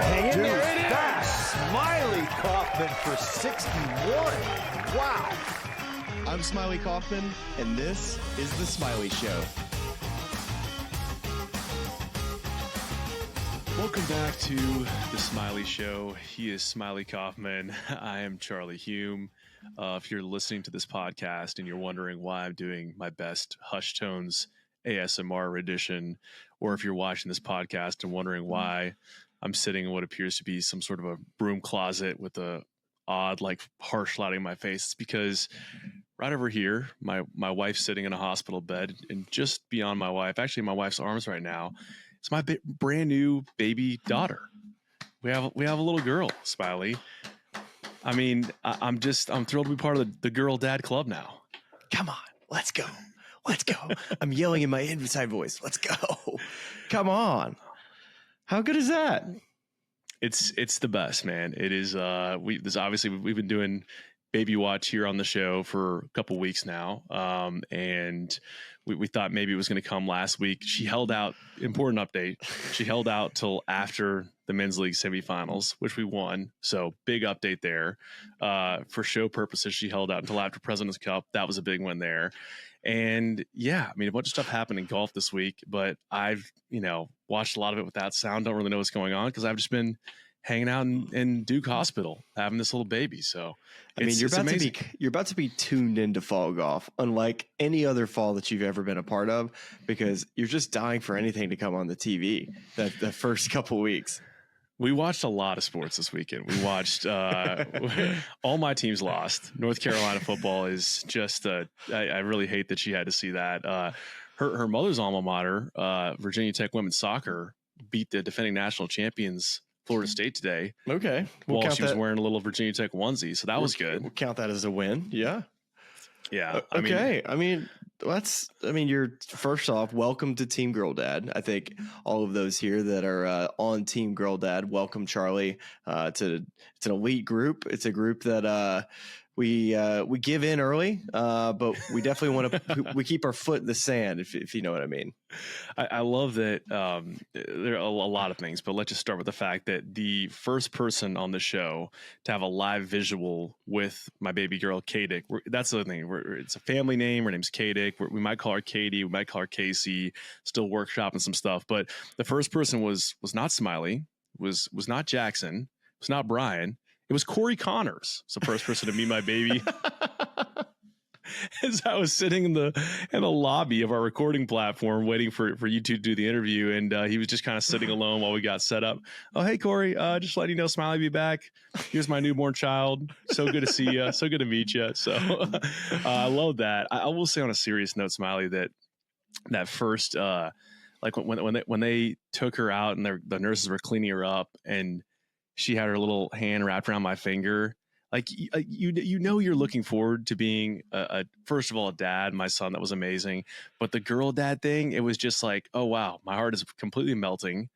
Hang in there. It is. That's Smylie Kaufman for 61. Wow. I'm Smylie Kaufman, and this is The Smylie Show. Welcome back to The Smylie Show. He is Smylie Kaufman. I am Charlie Hulme. If you're listening to this podcast and you're wondering why I'm doing my best Hush Tones ASMR edition, or if you're watching this podcast and wondering why I'm sitting in what appears to be some sort of a broom closet with a odd, like, harsh lighting in my face, it's because right over here, my wife's sitting in a hospital bed, and just beyond my wife, actually my wife's arms right now, it's my brand new baby daughter. We have a little girl, Smylie. I mean, I'm thrilled to be part of the girl dad club now. Come on, let's go. Let's go. I'm yelling in my inside voice. Let's go. Come on. How good is that? It's the best, man. It is. We've been doing baby watch here on the show for a couple weeks now, and we thought maybe it was going to come last week. She held out. Important update. She held out till after the men's league semifinals, which we won. So big update there. For show purposes, she held out until after President's Cup. That was a big win there. And yeah, I mean, a bunch of stuff happened in golf this week, but I've, watched a lot of it without sound. Don't really know what's going on because I've just been hanging out in Duke Hospital having this little baby. So you're about to be tuned into fall golf, unlike any other fall that you've ever been a part of, because you're just dying for anything to come on the TV the first couple weeks. We watched a lot of sports this weekend. We watched all my teams lost. North Carolina football is just I really hate that she had to see that. Her mother's alma mater, Virginia Tech women's soccer, beat the defending national champions Florida State today. Okay. While she was wearing a little Virginia Tech onesie. So that was good. We'll count that as a win. Yeah. Yeah. You're first off, welcome to Team Girl Dad. I think all of those here that are on Team Girl Dad, welcome Charlie. It's an elite group. It's a group that we give in early, but we definitely want to. We keep our foot in the sand, if you know what I mean. I love that. There are a lot of things, but let's just start with the fact that the first person on the show to have a live visual with my baby girl, Katie. That's the other thing. It's a family name. Her name's Katie. We might call her Katie. We might call her Casey. Still workshopping some stuff, but the first person was not Smylie. Was not Jackson. Was not Brian. It was Corey Conners. It's the first person to meet my baby. As I was sitting in the lobby of our recording platform waiting for you two to do the interview, and he was just kind of sitting alone while we got set up. Oh, hey, Corey, just letting you know Smylie be back. Here's my newborn child. So good to see you. So good to meet you. So I love that. I will say on a serious note, Smylie, that first when they took her out and the nurses were cleaning her up and she had her little hand wrapped around my finger. Like, you're looking forward to being first of all, a dad, my son, that was amazing. But the girl dad thing, it was just like, oh, wow, my heart is completely melting.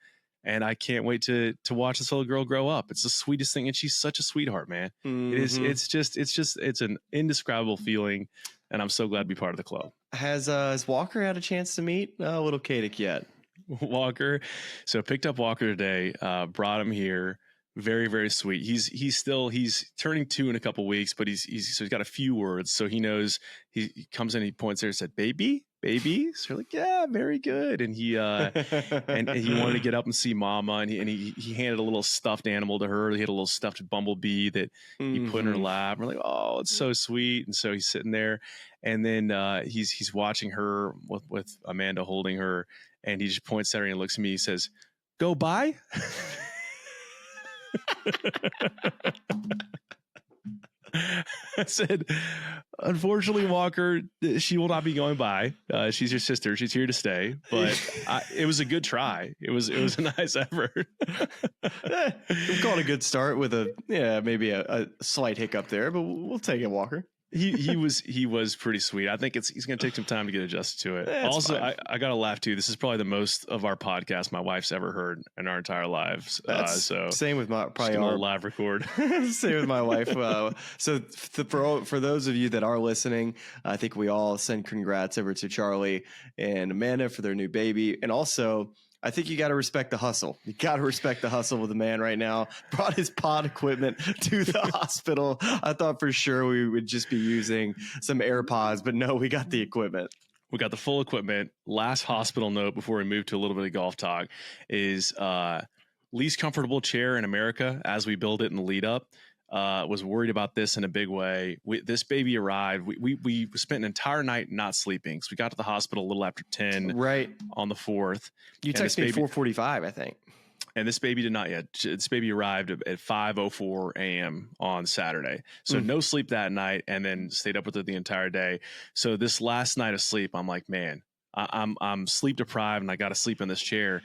And I can't wait to watch this little girl grow up. It's the sweetest thing. And she's such a sweetheart, man. Mm-hmm. It's an indescribable feeling. And I'm so glad to be part of the club. Has Walker had a chance to meet little Katie yet? Walker. So picked up Walker today, brought him here. Very, very sweet. He's turning 2 in a couple weeks, but he's got a few words. So he knows he comes in, he points there and said, baby. So we're like, yeah, very good. And he and he wanted to get up and see mama. And he handed a little stuffed animal to her. He had a little stuffed bumblebee that he put in her lap. We're like, oh, it's so sweet. And so he's sitting there, and then he's watching her with Amanda holding her, and he just points at her and looks at me. He says, go by. I said, unfortunately, Walker, she will not be going by. She's your sister. She's here to stay. But it was a good try. It was a nice effort. We've got a good start with maybe a slight hiccup there, but we'll take it, Walker. He was pretty sweet. I think he's going to take some time to get adjusted to it. Also, I got to laugh too. This is probably the most of our podcast my wife's ever heard in our entire lives. So same with our live record. Same with my wife. So for those of you that are listening, I think we all send congrats over to Charlie and Amanda for their new baby, and also I think you got to respect the hustle. You got to respect the hustle with the man right now. Brought his pod equipment to the hospital. I thought for sure we would just be using some AirPods, but no, we got the equipment. We got the full equipment. Last hospital note before we move to a little bit of golf talk is least comfortable chair in America as we build it in the lead up. Was worried about this in a big way. This baby arrived. We spent an entire night not sleeping. So we got to the hospital a little after 10 on the 4th. You texted me 4:45, I think. And this baby did not yet. This baby arrived at 5:04 a.m. on Saturday. So no sleep that night, and then stayed up with it the entire day. So this last night of sleep, I'm like, man, I'm sleep deprived, and I got to sleep in this chair.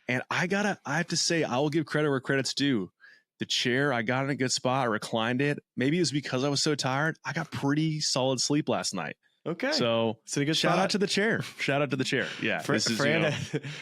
And I have to say, I will give credit where credit's due. The chair, I got in a good spot. I reclined it. Maybe it was because I was so tired. I got pretty solid sleep last night. Okay. So a good shout spot. out to the chair. Shout out to the chair. Yeah. Fran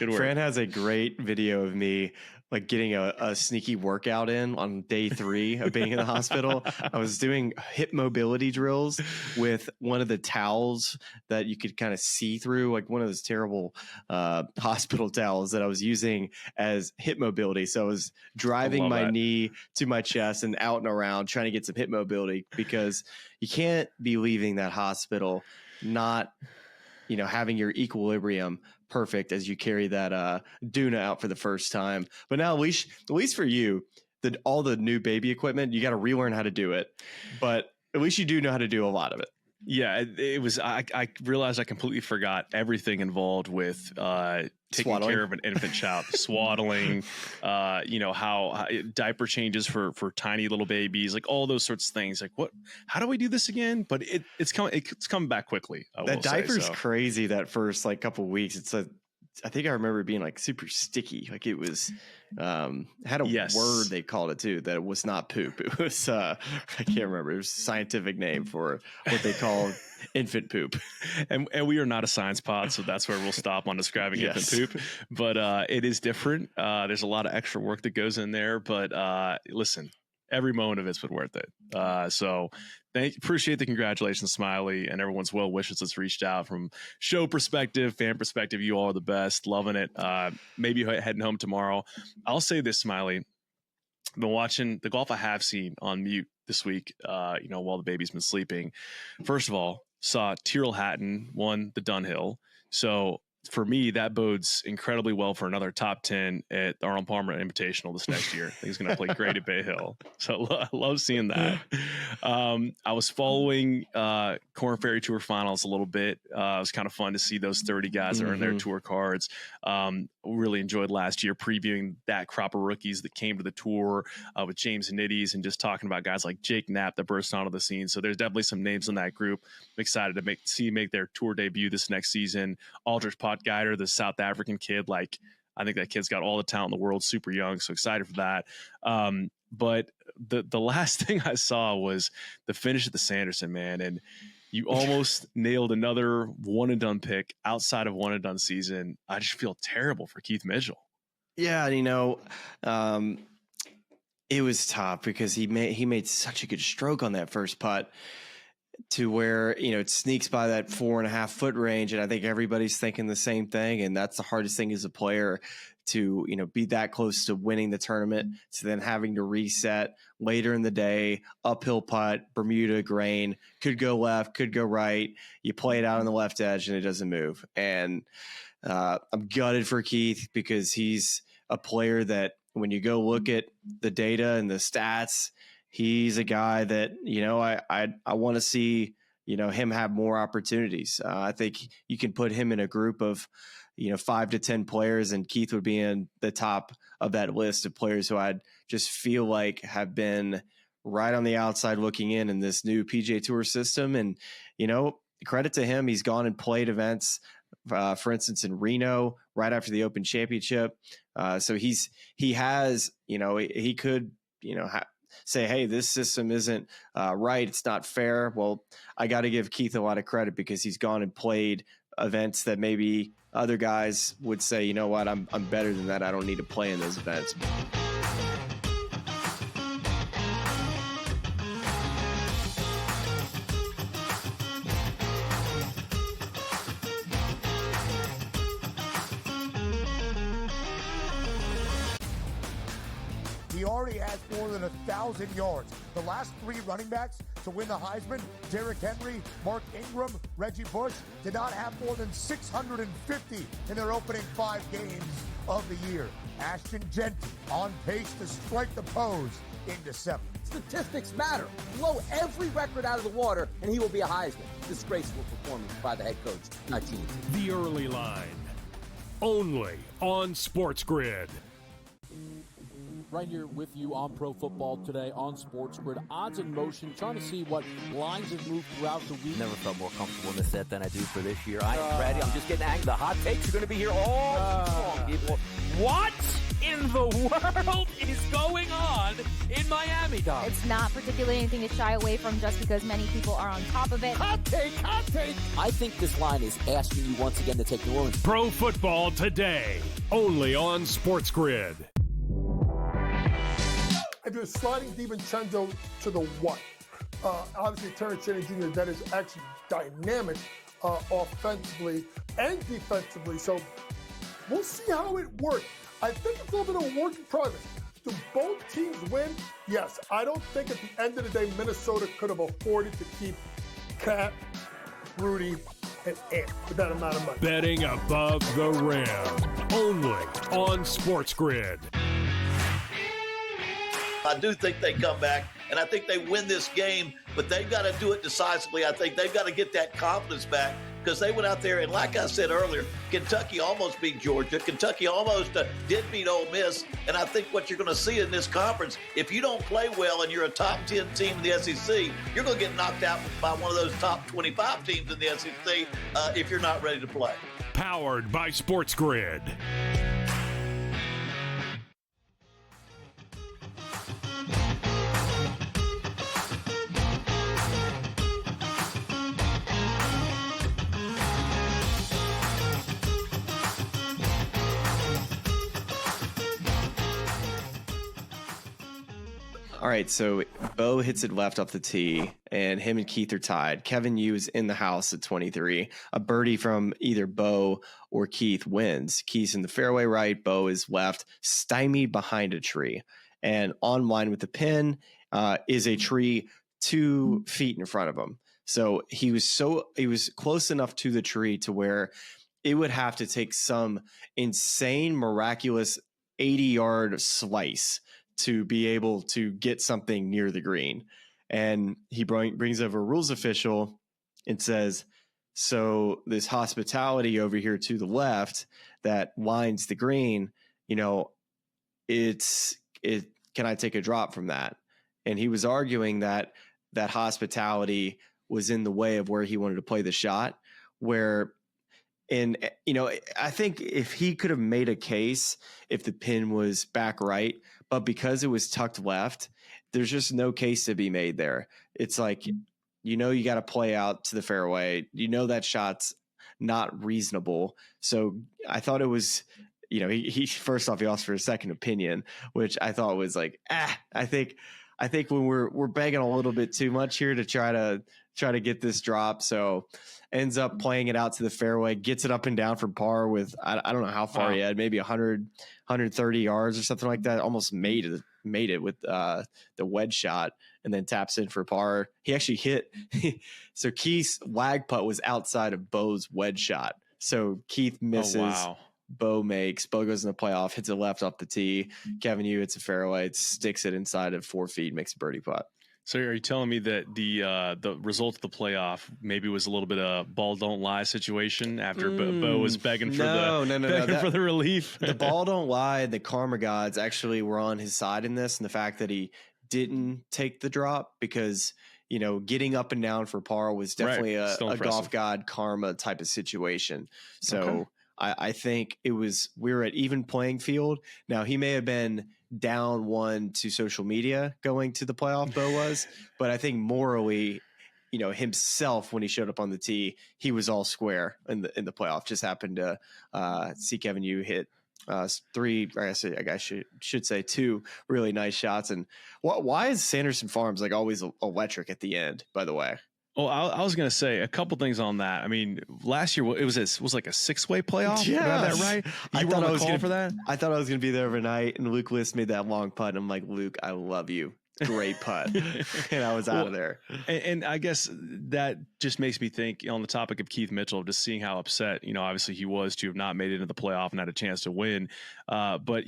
good work. Fran has a great video of me like getting a sneaky workout in on day 3 of being in the hospital. I was doing hip mobility drills with one of the towels that you could kind of see through, like one of those terrible hospital towels that I was using as hip mobility. So I was driving my knee to my chest and out and around trying to get some hip mobility, because you can't be leaving that hospital not, having your equilibrium perfect as you carry that Duna out for the first time. But now, at least for you, all the new baby equipment, you got to relearn how to do it. But at least you do know how to do a lot of it. Yeah, it was. I realized I completely forgot everything involved with taking care of an infant child, swaddling, how diaper changes for tiny little babies, like all those sorts of things. Like, how do we do this again? But it's coming back quickly. That diaper's crazy. That first couple of weeks, I think I remember it being like super sticky. Like it was had a word they called it too, that it was not poop. It was I can't remember. It was a scientific name for what they call infant poop. And we are not a science pod, so that's where we'll stop on describing infant poop. But it is different. There's a lot of extra work that goes in there. But listen, every moment of it's been worth it. So appreciate the congratulations, Smylie, and everyone's well wishes that's reached out from show perspective, fan perspective. You all are the best. Loving it. Maybe heading home tomorrow. I'll say this, Smylie. I've been watching the golf I have seen on mute this week, while the baby's been sleeping. First of all, saw Tyrrell Hatton won the Dunhill. So for me, that bodes incredibly well for another top 10 at the Arnold Palmer Invitational this next year. I think he's going to play great at Bay Hill. So I love seeing that. I was following Corn Ferry Tour Finals a little bit. It was kind of fun to see those 30 guys that earned their tour cards. Really enjoyed last year previewing that crop of rookies that came to the tour with James Nitties, and just talking about guys like Jake Knapp that burst onto the scene. So there's definitely some names in that group. I'm excited to make their tour debut this next season. Aldrich Potgieter, the South African kid, I think that kid's got all the talent in the world, super young. So excited for that. But the last thing I saw was the finish at the Sanderson, man. And you almost nailed another one and done pick outside of one and done season. I just feel terrible for Keith Mitchell. Yeah. It was tough because he made such a good stroke on that first putt, to where, it sneaks by that 4.5 foot range. And I think everybody's thinking the same thing. And that's the hardest thing as a player, to, be that close to winning the tournament, to then having to reset later in the day, uphill putt, Bermuda grain, could go left, could go right. You play it out on the left edge and it doesn't move. And I'm gutted for Keith, because he's a player that, when you go look at the data and the stats, he's a guy that, I want to see, him have more opportunities. I think you can put him in a group of, 5 to 10 players, and Keith would be in the top of that list of players who I'd just feel like have been right on the outside looking in this new PGA Tour system. And, credit to him. He's gone and played events, for instance, in Reno right after the Open Championship. So he has, he could, say, hey, this system isn't right. It's not fair. Well, I got to give Keith a lot of credit, because he's gone and played events that maybe other guys would say, you know what, I'm better than that. I don't need to play in those events. He already has more than 1,000 yards. The last 3 running backs to win the Heisman, Derrick Henry, Mark Ingram, Reggie Bush, did not have more than 650 in their opening 5 games of the year. Ashton Genty on pace to strike the pose in December. Statistics matter. Blow every record out of the water, and he will be a Heisman. Disgraceful performance by the head coach, not team. The Early Line, only on SportsGrid. Right here with you on Pro Football Today on SportsGrid. Odds in motion, trying to see what lines have moved throughout the week. Never felt more comfortable in this set than I do for this year. I am ready. I'm just getting angry. The hot takes are going to be here all long, people. What in the world is going on in Miami, Dom? It's not particularly anything to shy away from just because many people are on top of it. Hot take, hot take. I think this line is asking you once again to take New Orleans. Pro Football Today, only on SportsGrid. I do a sliding DiVincenzo to the what? Obviously, Terrence Shannon Jr., that is actually dynamic offensively and defensively. So we'll see how it works. I think it's a little bit of a work in progress. Do both teams win? Yes. I don't think at the end of the day, Minnesota could have afforded to keep Cat, Rudy, and Ant with that amount of money. Betting above the rim, only on SportsGrid. I do think they come back, and I think they win this game, but they've got to do it decisively. I think they've got to get that confidence back because they went out there, and like I said earlier, Kentucky almost beat Georgia. Kentucky almost did beat Ole Miss, and I think what you're going to see in this conference, if you don't play well and you're a top 10 team in the SEC, you're going to get knocked out by one of those top 25 teams in the SEC if you're not ready to play. Powered by SportsGrid. All right, so Bo hits it left off the tee, and him and Keith are tied. Kevin Yu is in the house at 23. A birdie from either Bo or Keith wins. Keith's in the fairway right, Bo is left, stymied behind a tree. And on line with the pin is a tree 2 feet in front of him. So he was close enough to the tree to where it would have to take some insane, miraculous 80-yard slice to be able to get something near the green. And he brings over a rules official and says, so this hospitality over here to the left that lines the green, you know, can I take a drop from that? And he was arguing that hospitality was in the way of where he wanted to play the shot, and, you know, I think if he could have made a case if the pin was back right, but because it was tucked left, there's just no case to be made there. It's like, you know, you got to play out to the fairway. You know, that shot's not reasonable. So I thought it was, you know, he first off, he asked for a second opinion, which I thought was like, I think when we're begging a little bit too much here to try to get this drop. So ends up playing it out to the fairway, gets it up and down for par with, I don't know how far he had, maybe 100, 130 yards or something like that. Almost made it with the wedge shot, and then taps in for par. He actually hit. So Keith's lag putt was outside of Bo's wedge shot. So Keith misses. Oh, wow. Bo goes in the playoff, hits it left off the tee. Kevin Yu hits a fairway, sticks it inside of 4 feet, makes a birdie putt. So are you telling me that the result of the playoff maybe was a little bit of ball don't lie situation after Bo was begging for for the relief? The ball don't lie. The karma gods actually were on his side in this, and the fact that he didn't take the drop because, you know, getting up and down for par was definitely a golf god karma type of situation. So. Okay. I think we were at even playing field. Now, he may have been down one to social media going to the playoff, Bo was, but I think morally, you know, himself, when he showed up on the tee, he was all square in the playoff. Just happened to see Kevin Yu hit three, I guess I should say 2 really nice shots. And why is Sanderson Farms like always electric at the end, by the way? Oh, I was going to say a couple things on that. I mean, last year it was like a 6-way playoff. Yeah, that right? You were on the call for that? I thought I was going to be there overnight, and Luke List made that long putt. And I'm like, Luke, I love you. Great putt. And I was out of there. And I guess that just makes me think on the topic of Keith Mitchell, just seeing how upset, obviously he was to have not made it into the playoff and had a chance to win. But,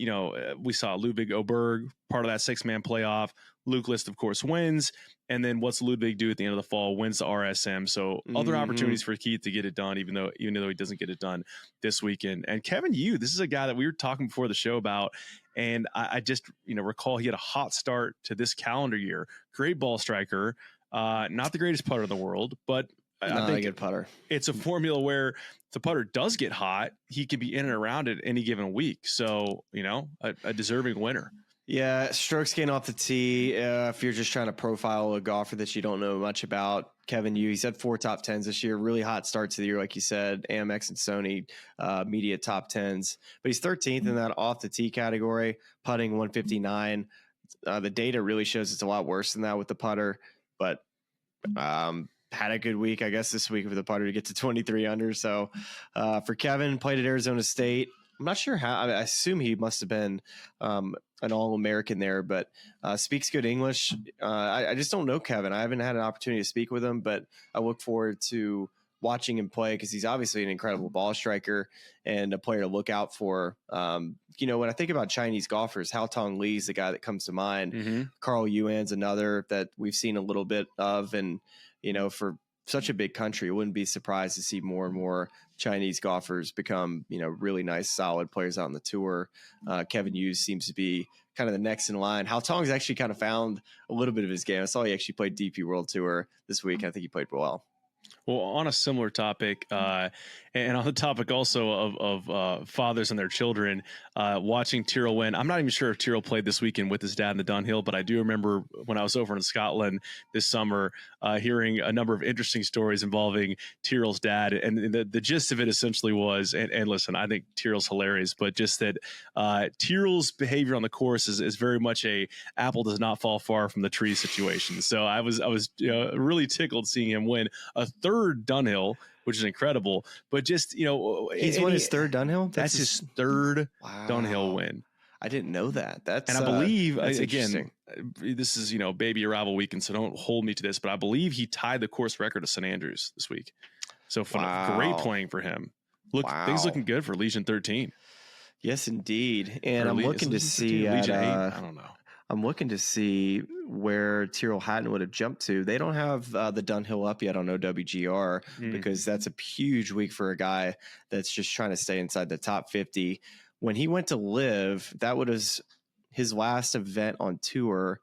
we saw Ludwig Oberg, part of that 6-man playoff. Luke List, of course, wins. And then what's Ludwig do at the end of the fall? Wins the RSM. So other opportunities for Keith to get it done, even though he doesn't get it done this weekend. And Kevin Yu, this is a guy that we were talking before the show about. And I just, recall he had a hot start to this calendar year. Great ball striker. Not the greatest putter in the world, but I think a good putter. It's a formula where if the putter does get hot, he can be in and around it any given week. So, a deserving winner. Yeah, strokes gained off the tee. If you're just trying to profile a golfer that you don't know much about, Kevin Yu, he's had 4 top 10s this year. Really hot start to the year, like you said. Amex and Sony media top 10s. But he's 13th in that off the tee category, putting 159. The data really shows it's a lot worse than that with the putter. But had a good week, I guess, this week with the putter to get to 23 under. So for Kevin, played at Arizona State. I'm not sure how. I assume he must have been an All-American there, but speaks good English. I just don't know Kevin. I haven't had an opportunity to speak with him, but I look forward to watching him play because he's obviously an incredible ball striker and a player to look out for. When I think about Chinese golfers, Hao Tong Li is the guy that comes to mind. Mm-hmm. Carl Yuan's another that we've seen a little bit of, and for such a big country, I wouldn't be surprised to see more and more Chinese golfers become, really nice, solid players out on the tour. Kevin Yu seems to be kind of the next in line. Hao Tong's actually kind of found a little bit of his game. I saw he actually played DP World Tour this week. I think he played well. Well, on a similar topic, and on the topic also of fathers and their children, watching Tyrrell win. I'm not even sure if Tyrrell played this weekend with his dad in the Dunhill, but I do remember when I was over in Scotland this summer, hearing a number of interesting stories involving Tyrrell's dad. And the gist of it essentially was, and listen, I think Tyrrell's hilarious, but just that Tyrrell's behavior on the course is very much a apple does not fall far from the tree situation. So I was really tickled seeing him win a third Dunhill, which is incredible. But just, he's won his third Dunhill. That's his third Dunhill win. I didn't know that. And I believe, again, this is, baby arrival weekend, so don't hold me to this, but I believe he tied the course record of St. Andrews this week. So great playing for him. Things looking good for Legion 13. Yes, indeed. And I'm looking to see Legion 8. I don't know. I'm looking to see where Tyrrell Hatton would have jumped to. They don't have the Dunhill up yet on OWGR because that's a huge week for a guy that's just trying to stay inside the top 50. When he went to Live, that was his last event on tour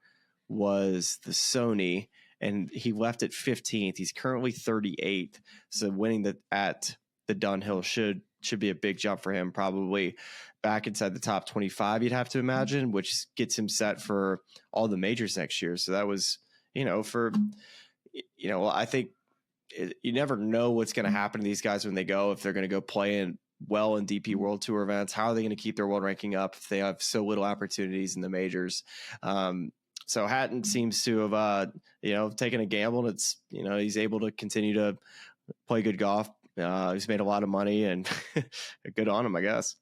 was the Sony, and he left at 15th. He's currently 38th. So winning at the Dunhill should be a big jump for him, probably back inside the top 25, you'd have to imagine, which gets him set for all the majors next year. So that was, I think you never know what's going to happen to these guys when they go, if they're going to go play in DP World Tour events. How are they going to keep their world ranking up if they have so little opportunities in the majors? So Hatton seems to have, taken a gamble, and it's, he's able to continue to play good golf. He's made a lot of money, and good on him, I guess.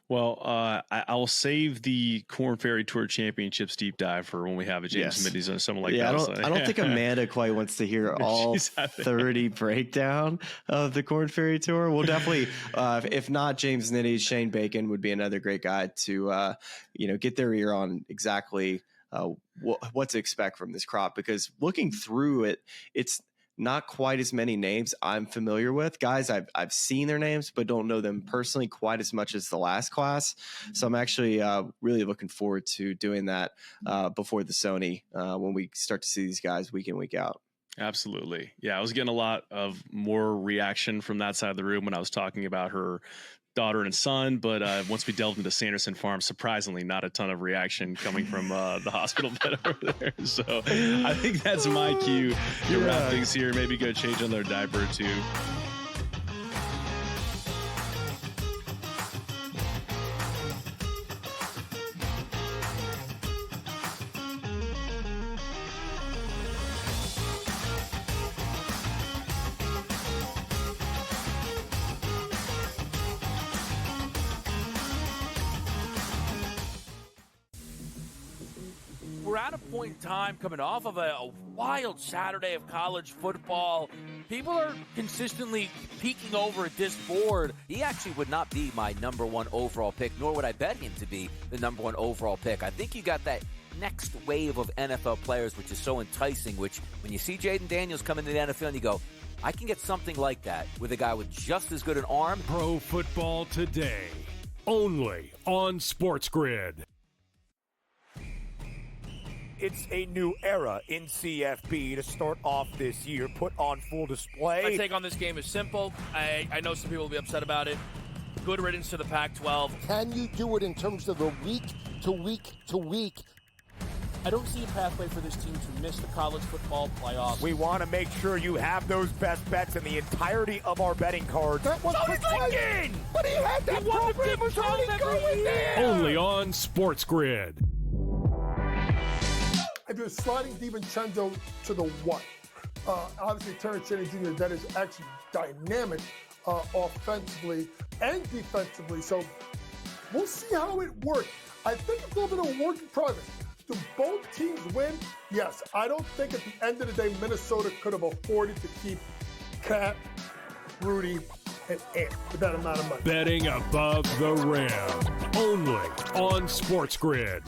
Well, I will save the Korn Ferry Tour Championships deep dive for when we have a James Middies or something like that. I don't think Amanda quite wants to hear all 30 breakdown of the Korn Ferry Tour. We'll definitely, if not James Nitty, Shane Bacon would be another great guy to, get their ear on exactly what to expect from this crop, because looking through it, it's not quite as many names I'm familiar with. Guys, I've seen their names, but don't know them personally quite as much as the last class. So I'm actually really looking forward to doing that before the Sony when we start to see these guys week in, week out. Absolutely. Yeah, I was getting a lot of more reaction from that side of the room when I was talking about her daughter and son, but once we delved into Sanderson Farm, surprisingly not a ton of reaction coming from the hospital bed over there. So I think that's my cue to wrap things here. Maybe go change on their diaper or two. we're at a point in time coming off of a wild Saturday of college football. People are consistently peeking over at this board. He actually would not be my number one overall pick, nor would I bet him to be the number one overall pick. I think you got that next wave of NFL players, which is so enticing, which when you see Jaden Daniels come into the NFL and you go, I can get something like that with a guy with just as good an arm. Pro Football Today, only on SportsGrid. It's a new era in CFB to start off this year, put on full display. My take on this game is simple. I know some people will be upset about it. Good riddance to the Pac-12. Can you do it in terms of the week to week to week? I don't see a pathway for this team to miss the college football playoffs. We want to make sure you have those best bets in the entirety of our betting cards. That was Lincoln! But he had that program was already going there! Only on SportsGrid. I do a sliding DiVincenzo to the what? Obviously, Terrence Cheney Jr., that is actually dynamic offensively and defensively. So we'll see how it works. I think it's a little bit of a work in progress. Do both teams win? Yes. I don't think at the end of the day, Minnesota could have afforded to keep Cat, Rudy, and Ant with that amount of money. Betting above the rim. Only on SportsGrid.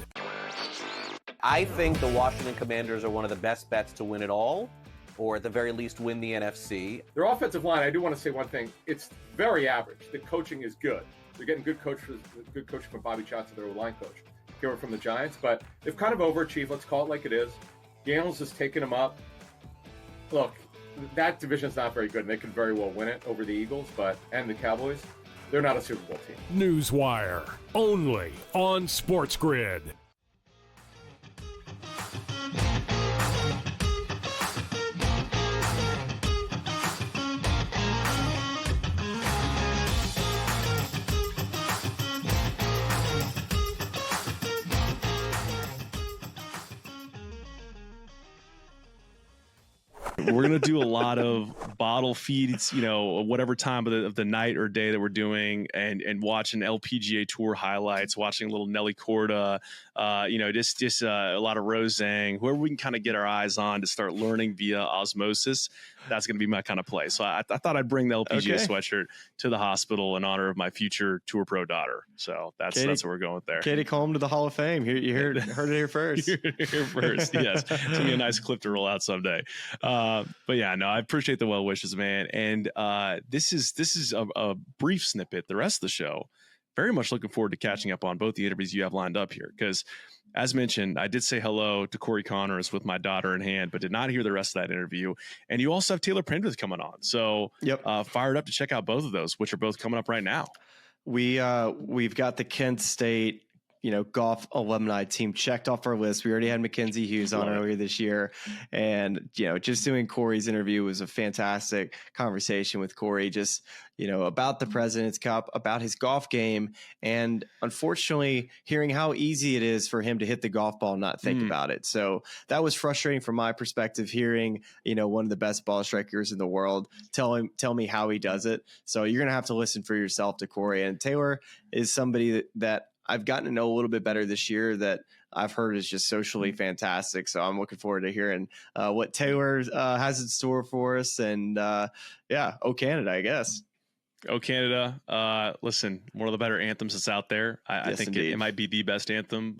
I think the Washington Commanders are one of the best bets to win it all, or at the very least win the NFC. Their offensive line, I do want to say one thing. It's very average. The coaching is good. They're getting good coaching from Bobby Johnson, their line coach, here from the Giants. But they've kind of overachieved. Let's call it like it is. Daniels has taken them up. Look, that division's not very good, and they could very well win it over the Eagles and the Cowboys. They're not a Super Bowl team. Newswire, only on SportsGrid. We're going to do a lot of bottle feeds, whatever time of the night or day that we're doing, and watching LPGA Tour highlights, watching a little Nelly Korda, just a lot of Rosang, whoever we can kind of get our eyes on to start learning via osmosis. That's going to be my kind of play. So I thought I'd bring the LPGA sweatshirt to the hospital in honor of my future Tour Pro daughter. So that's what we're going with there. Katie Hulme to the Hall of Fame. You heard it here first. Here first, yes. It's going to be a nice clip to roll out someday. But yeah, no, I appreciate the well wishes, man. And this is a brief snippet. The rest of the show, very much looking forward to catching up on both the interviews you have lined up here. Because as mentioned, I did say hello to Corey Conners with my daughter in hand, but did not hear the rest of that interview. And you also have Taylor Pendrith coming on. So fired up to check out both of those, which are both coming up right now. We've got the Kent State golf alumni team checked off our list. We already had Mackenzie Hughes on earlier this year. And, just doing Corey's interview was a fantastic conversation with Corey, just, about the President's Cup, about his golf game. And unfortunately, hearing how easy it is for him to hit the golf ball and not think about it. So that was frustrating from my perspective, hearing, one of the best ball strikers in the world tell me how he does it. So you're going to have to listen for yourself to Corey. And Taylor is somebody that I've gotten to know a little bit better this year that I've heard is just socially fantastic. So I'm looking forward to hearing what Taylor has in store for us. And Oh Canada, I guess. Oh Canada. Listen, one of the better anthems that's out there. I think it might be the best anthem.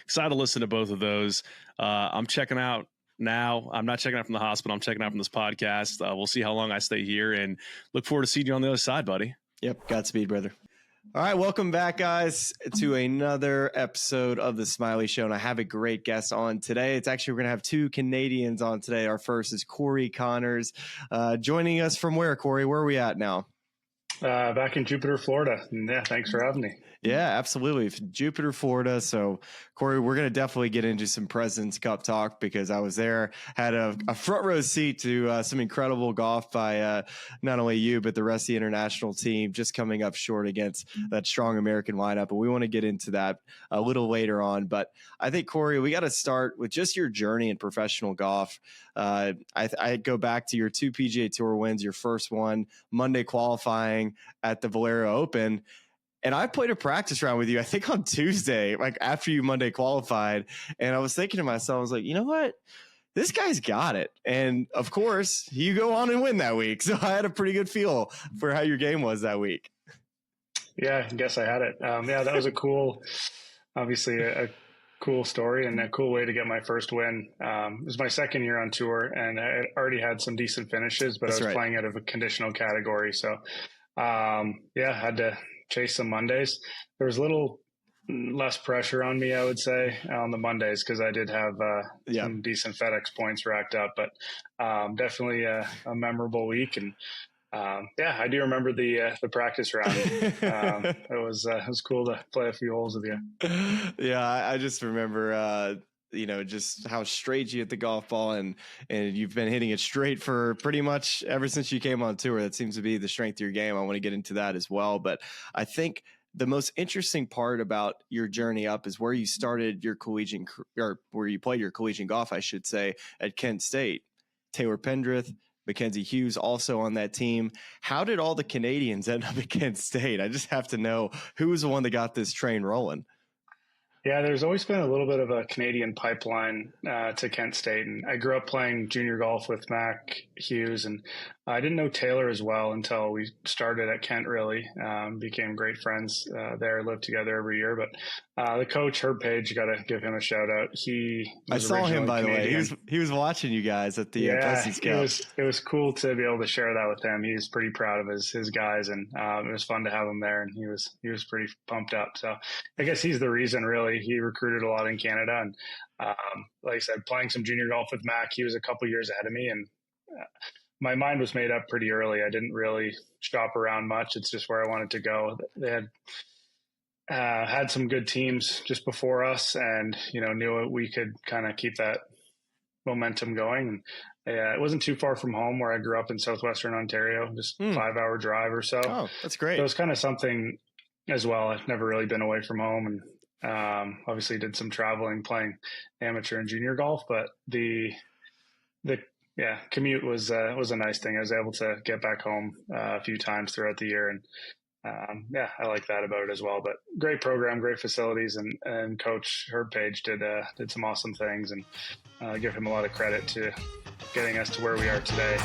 Excited to listen to both of those. I'm checking out now. I'm not checking out from the hospital. I'm checking out from this podcast. We'll see how long I stay here, and look forward to seeing you on the other side, buddy. Yep. Godspeed, brother. All right, welcome back, guys, to another episode of the Smylie Show, and I have a great guest on today. We're going to have two Canadians on today. Our first is Corey Conners, joining us from where, Corey? Where are we at now? Back in Jupiter, Florida. Yeah, thanks for having me. Yeah, absolutely. Jupiter, Florida. So, Corey, we're going to definitely get into some President's Cup talk because I was there, had a front row seat to some incredible golf by not only you, but the rest of the international team, just coming up short against that strong American lineup. And we want to get into that a little later on. But I think, Corey, we got to start with just your journey in professional golf. I go back to your 2 PGA Tour wins, your first one, Monday qualifying at the Valero Open. And I played a practice round with you, I think on Tuesday, like after you Monday qualified. And I was thinking to myself, I was like, you know what? This guy's got it. And of course, you go on and win that week. So I had a pretty good feel for how your game was that week. Yeah, I guess I had it. Yeah, that was obviously a cool story and a cool way to get my first win. It was my second year on tour, and I already had some decent finishes, but I was playing out of a conditional category. So, I had to chase some Mondays. There was a little less pressure on me, I would say, on the Mondays, because I did have some decent FedEx points racked up, but definitely a memorable week. And I do remember the practice round. It was cool to play a few holes with you. Yeah, I just remember just how straight you hit the golf ball, and you've been hitting it straight for pretty much ever since you came on tour. That seems to be the strength of your game. I want to get into that as well, but I think the most interesting part about your journey up is where you started your collegiate, or where you played your collegiate golf, I should say, at Kent State. Taylor Pendrith, Mackenzie Hughes also on that team. How did all the Canadians end up at Kent State? I just have to know who was the one that got this train rolling. Yeah, there's always been a little bit of a Canadian pipeline to Kent State. And I grew up playing junior golf with Mac Hughes, and I didn't know Taylor as well until we started at Kent, really. Became great friends there, lived together every year. But the coach, Herb Page, got to give him a shout out. I saw him, by Canadian. The way. He was watching you guys at the President's Cup. It was cool to be able to share that with him. He was pretty proud of his guys, and it was fun to have him there. And he was pretty pumped up. So I guess he's the reason, really. He recruited a lot in Canada, and like I said, playing some junior golf with Mac, he was a couple years ahead of me, and my mind was made up pretty early. I didn't really shop around much. It's just where I wanted to go. They had some good teams just before us, and knew we could kind of keep that momentum going. And it wasn't too far from home, where I grew up in southwestern Ontario, just 5-hour drive or so. Oh, that's great. So it was kind of something as well. I've never really been away from home, and obviously did some traveling playing amateur and junior golf, but the commute was a nice thing. I was able to get back home a few times throughout the year, and I like that about it as well. But great program, great facilities, and Coach Herb Page did some awesome things, and give him a lot of credit to getting us to where we are today.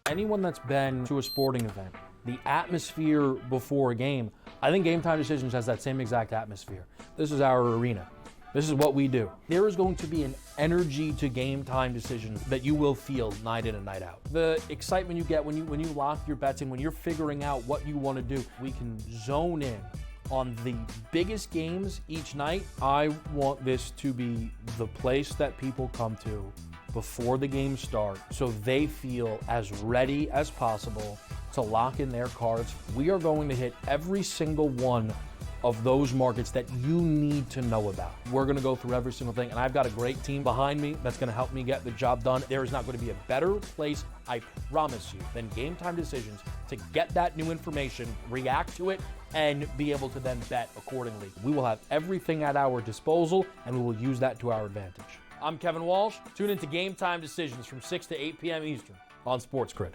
Anyone that's been to a sporting event, the atmosphere before a game, I think Game Time Decisions has that same exact atmosphere. This is our arena. This is what we do. There is going to be an energy to Game Time Decisions that you will feel night in and night out. The excitement you get when you lock your bets in, when you're figuring out what you want to do, we can zone in on the biggest games each night. I want this to be the place that people come to before the games start, so they feel as ready as possible to lock in their cards. We are going to hit every single one of those markets that you need to know about. We're gonna go through every single thing, and I've got a great team behind me that's gonna help me get the job done. There is not gonna be a better place, I promise you, than Game Time Decisions to get that new information, react to it, and be able to then bet accordingly. We will have everything at our disposal, and we will use that to our advantage. I'm Kevin Walsh. Tune into Game Time Decisions from 6 to 8 p.m. Eastern on SportsGrid.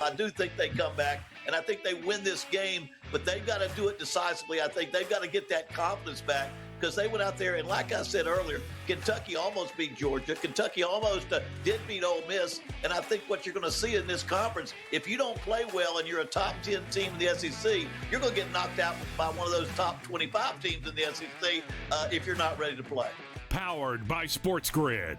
I do think they come back, and I think they win this game, but they've got to do it decisively. I think they've got to get that confidence back, because they went out there, and like I said earlier, Kentucky almost beat Georgia. Kentucky almost did beat Ole Miss, and I think what you're going to see in this conference, if you don't play well and you're a top 10 team in the SEC, you're going to get knocked out by one of those top 25 teams in the SEC if you're not ready to play. Powered by SportsGrid.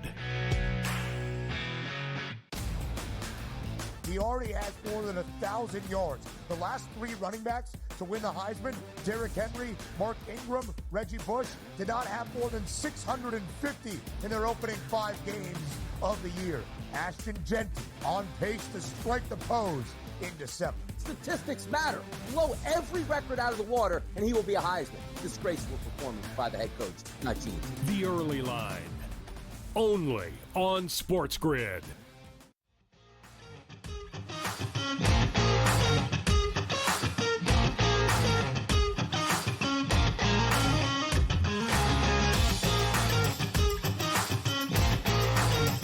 He already has more than 1,000 yards. The last three running backs to win the Heisman, Derrick Henry, Mark Ingram, Reggie Bush, did not have more than 650 in their opening 5 games of the year. Ashton Genty on pace to strike the pose in December. Statistics matter. Blow every record out of the water, and he will be a Heisman. Disgraceful performance by the head coach, not Gene. The Early Line, only on SportsGrid.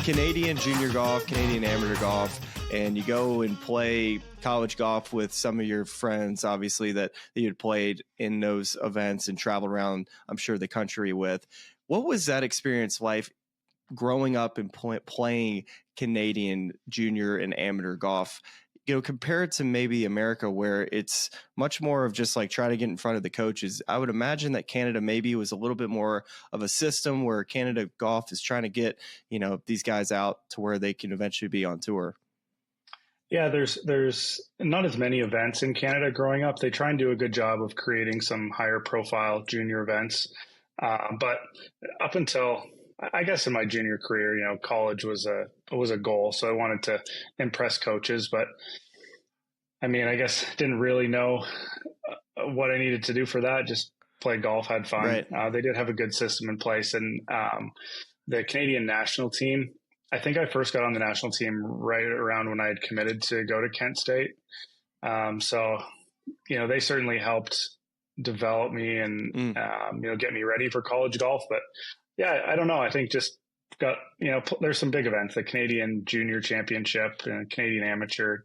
Canadian junior golf, Canadian amateur golf, and you go and play college golf with some of your friends, obviously, that you had played in those events and traveled around, I'm sure, the country with. What was that experience like growing up and playing Canadian junior and amateur golf? You know, compared to maybe America, where it's much more of just like try to get in front of the coaches. I would imagine that Canada maybe was a little bit more of a system where Canada golf is trying to get, you know, these guys out to where they can eventually be on tour. Yeah, there's not as many events in Canada growing up. They try and do a good job of creating some higher profile junior events. But up until, I guess, in my junior career, you know, college was a goal. So I wanted to impress coaches, but I mean, I guess didn't really know what I needed to do for that. Just play golf, had fun. Right. They did have a good system in place, and the Canadian national team, I think I first got on the national team right around when I had committed to go to Kent State. So, you know, they certainly helped develop me and, you know, get me ready for college golf. But yeah, I don't know. I think just got, you know, there's some big events, the Canadian Junior Championship and Canadian Amateur,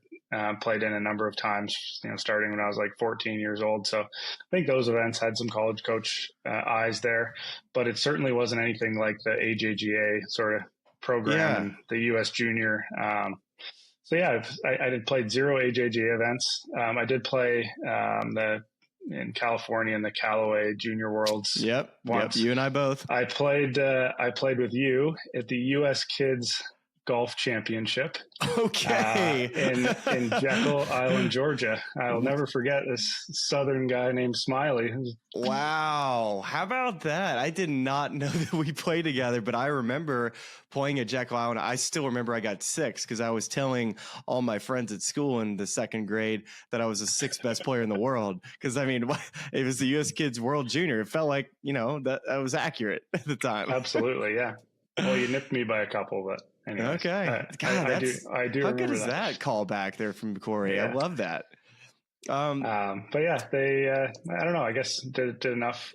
played in a number of times, you know, starting when I was like 14 years old. So I think those events had some college coach eyes there, but it certainly wasn't anything like the AJGA sort of program and the U.S. Junior. So yeah, I did played 0 AJGA events. I did play in California in the Callaway Junior Worlds. Yep, you and I both. I played with you at the U.S. Kids Golf Championship. Okay. In Jekyll Island, Georgia. I'll never forget this Southern guy named Smylie. Wow. How about that? I did not know that we played together, but I remember playing at Jekyll Island. I still remember I got 6 because I was telling all my friends at school in the 2nd grade that I was the 6th best player in the world. Because, I mean, it was the U.S. Kids World Junior. It felt like, you know, that was accurate at the time. Absolutely, yeah. Well, you nipped me by a couple, but anyways, okay. God, I do. How good is that call back there from Corey? Yeah. I love that. But yeah, they, I don't know, I guess did enough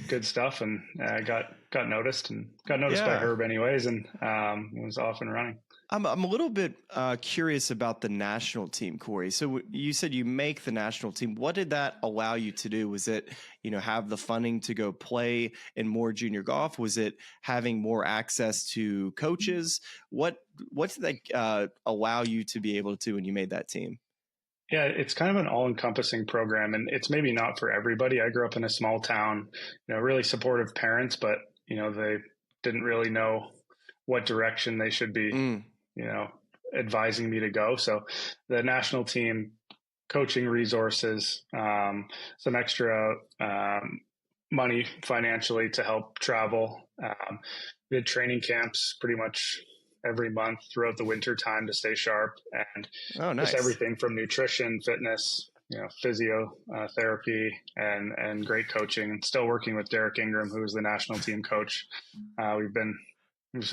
good stuff and got noticed by Herb anyways, and was off and running. I'm a little bit curious about the national team, Corey. So you said you make the national team. What did that allow you to do? Was it, you know, have the funding to go play in more junior golf? Was it having more access to coaches? What did that allow you to be able to when you made that team? Yeah, it's kind of an all-encompassing program, and it's maybe not for everybody. I grew up in a small town, you know, really supportive parents, but, you know, they didn't really know what direction they should be, you know, advising me to go. So the national team, coaching resources, some extra money financially to help travel. We had training camps pretty much every month throughout the winter time to stay sharp, and just everything from nutrition, fitness, you know, physio therapy, and great coaching. And still working with Derek Ingram, who is the national team coach.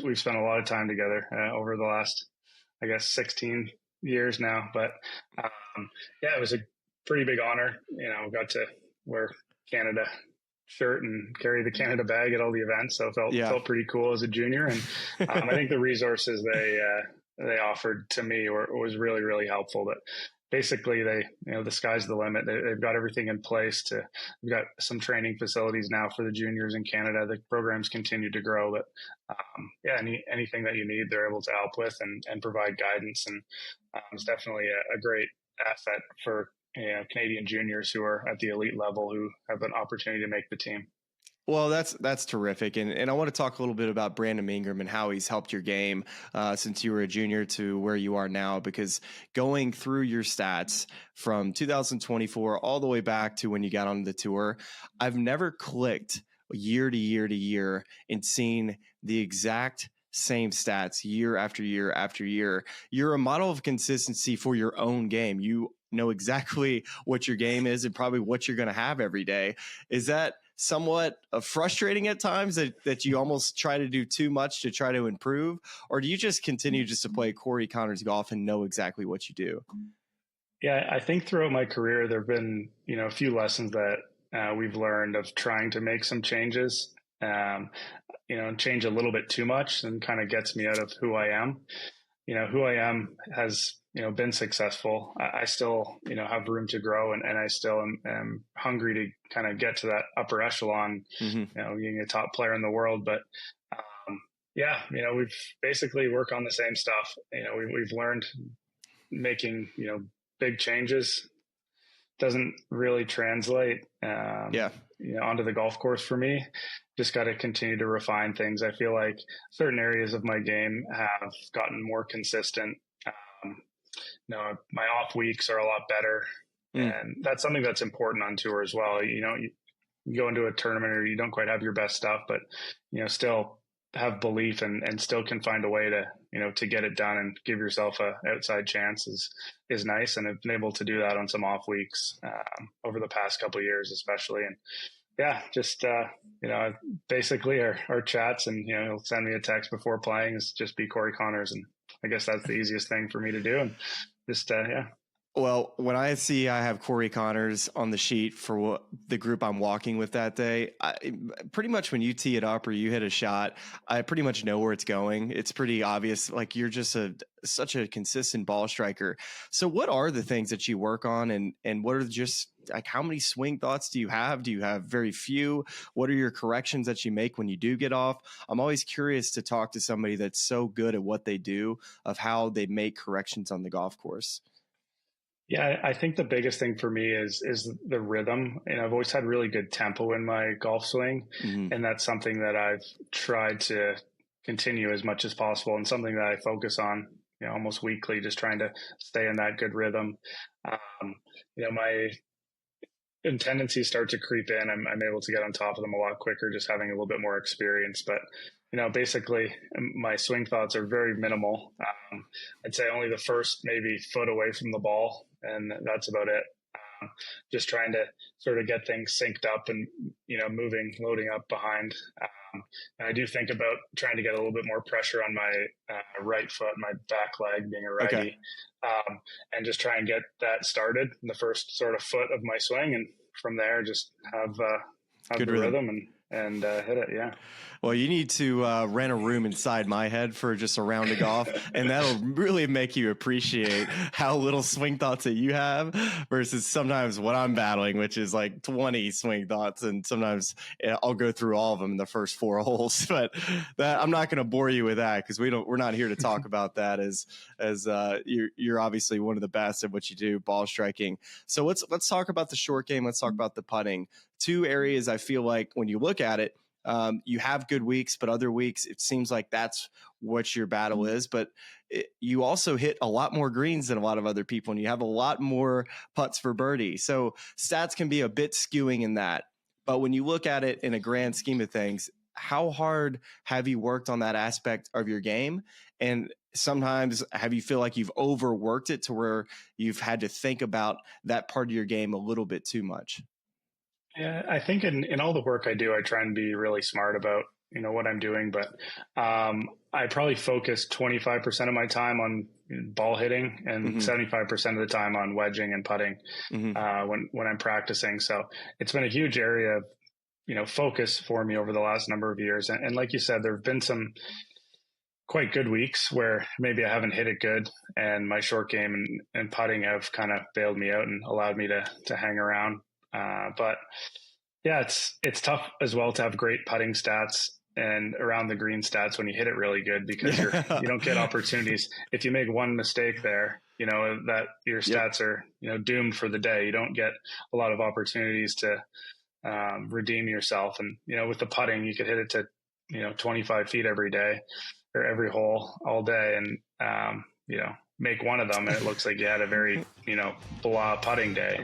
We've spent a lot of time together over the last, I guess, 16 years now. But yeah, it was a pretty big honor. You know, got to wear Canada shirt and carry the Canada bag at all the events. So it felt pretty cool as a junior. And I think the resources they offered to me was really, really helpful. But basically the sky's the limit. They've got everything in place we've got some training facilities now for the juniors in Canada. The programs continue to grow, but anything that you need, they're able to help with and provide guidance. And it's definitely a great asset for, you know, Canadian juniors who are at the elite level who have an opportunity to make the team. Well, that's terrific. And I want to talk a little bit about Brandon Ingram and how he's helped your game since you were a junior to where you are now, because going through your stats from 2024 all the way back to when you got on the tour, I've never clicked year to year to year and seen the exact same stats year after year after year. You're a model of consistency for your own game. You know exactly what your game is and probably what you're going to have every day. Is that somewhat frustrating at times that you almost try to do too much to try to improve? Or do you just continue just to play Corey Conners golf and know exactly what you do? Yeah, I think throughout my career, there have been, a few lessons that we've learned of trying to make some changes, change a little bit too much and kind of gets me out of who I am. Who I am has, been successful. I still, have room to grow and I still am hungry to kind of get to that upper echelon, being a top player in the world. But, we've basically worked on the same stuff. We've learned making, big changes doesn't really translate, onto the golf course for me. Just got to continue to refine things. I feel like certain areas of my game have gotten more consistent. My off weeks are a lot better, and that's something that's important on tour as well. You go into a tournament or you don't quite have your best stuff, but still have belief and still can find a way to get it done and give yourself a outside chance is nice. And I've been able to do that on some off weeks over the past couple of years, especially. And basically our chats and, he'll send me a text before playing is just be Corey Conners. And I guess that's the easiest thing for me to do. And just, Well, when I see I have Corey Conners on the sheet for the group I'm walking with that day, pretty much when you tee it up or you hit a shot, I pretty much know where it's going. It's pretty obvious. Like you're just such a consistent ball striker. So what are the things that you work on and what are just like, how many swing thoughts do you have? Do you have very few? What are your corrections that you make when you do get off? I'm always curious to talk to somebody that's so good at what they do of how they make corrections on the golf course. Yeah, I think the biggest thing for me is the rhythm. And I've always had really good tempo in my golf swing. Mm-hmm. And that's something that I've tried to continue as much as possible and something that I focus on, almost weekly, just trying to stay in that good rhythm. My tendencies start to creep in. I'm able to get on top of them a lot quicker, just having a little bit more experience. But basically my swing thoughts are very minimal. I'd say only the first maybe foot away from the ball, and that's about it. Just trying to sort of get things synced up and, loading up behind. And I do think about trying to get a little bit more pressure on my right foot, my back leg being a righty, okay. And just try and get that started in the first sort of foot of my swing. And from there, just have good the rhythm and hit it. Yeah. Well, you need to rent a room inside my head for just a round of golf, and that'll really make you appreciate how little swing thoughts that you have versus sometimes what I'm battling, which is like 20 swing thoughts, and sometimes I'll go through all of them in the first 4 holes. But that I'm not going to bore you with that because we're not here to talk about that. As you're obviously one of the best at what you do, ball striking. So let's talk about the short game. Let's talk about the putting. 2 areas I feel like when you look at it. You have good weeks, but other weeks, it seems like that's what your battle is. But you also hit a lot more greens than a lot of other people, and you have a lot more putts for birdie. So stats can be a bit skewing in that. But when you look at it in a grand scheme of things, how hard have you worked on that aspect of your game? And sometimes have you feel like you've overworked it to where you've had to think about that part of your game a little bit too much? Yeah, I think in all the work I do, I try and be really smart about, what I'm doing, but I probably focus 25% of my time on ball hitting and 75% of the time on wedging and putting when I'm practicing. So it's been a huge area of, focus for me over the last number of years. And like you said, there have been some quite good weeks where maybe I haven't hit it good and my short game and putting have kind of bailed me out and allowed me to hang around. But yeah, it's tough as well to have great putting stats and around the green stats when you hit it really good because you don't get opportunities. If you make one mistake there, that your stats are, doomed for the day. You don't get a lot of opportunities to redeem yourself. And, with the putting, you could hit it to, 25 feet every day or every hole all day. And, make one of them and it looks like you had a very, blah putting day.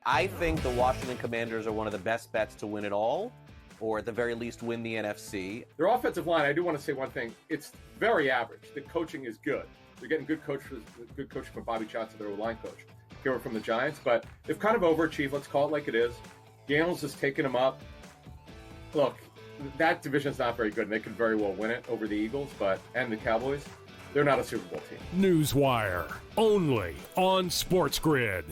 I think the Washington Commanders are one of the best bets to win it all, or at the very least win the NFC. Their offensive line, I do want to say one thing. It's very average. The coaching is good. They're getting good coaching from Bobby Johnson, their line coach. Here from the Giants, but they've kind of overachieved. Let's call it like it is. Daniels has taken them up. Look, that division's not very good, and they could very well win it over the Eagles, and the Cowboys. They're not a Super Bowl team. Newswire, only on SportsGrid.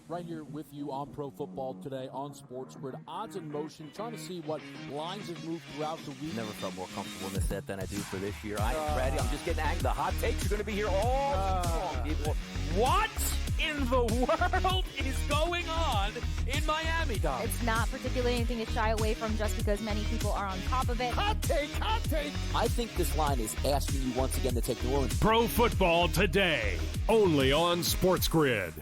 Right here with you on Pro Football Today on SportsGrid. Odds in motion, trying to see what lines have moved throughout the week. Never felt more comfortable in this set than I do for this year. I am ready. I'm just getting angry. The hot takes are going to be here all long, people. What in the world is going on in Miami, Dom? It's not particularly anything to shy away from just because many people are on top of it. Hot take, hot take. I think this line is asking you once again to take New Orleans. Pro Football Today, only on SportsGrid.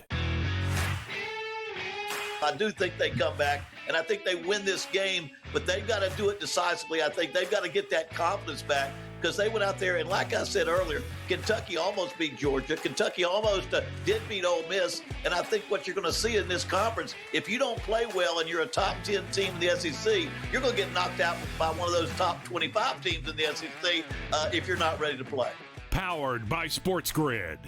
I do think they come back, and I think they win this game, but they've got to do it decisively. I think they've got to get that confidence back because they went out there, and like I said earlier, Kentucky almost beat Georgia. Kentucky almost did beat Ole Miss, and I think what you're going to see in this conference, if you don't play well and you're a top 10 team in the SEC, you're going to get knocked out by one of those top 25 teams in the SEC if you're not ready to play. Powered by SportsGrid.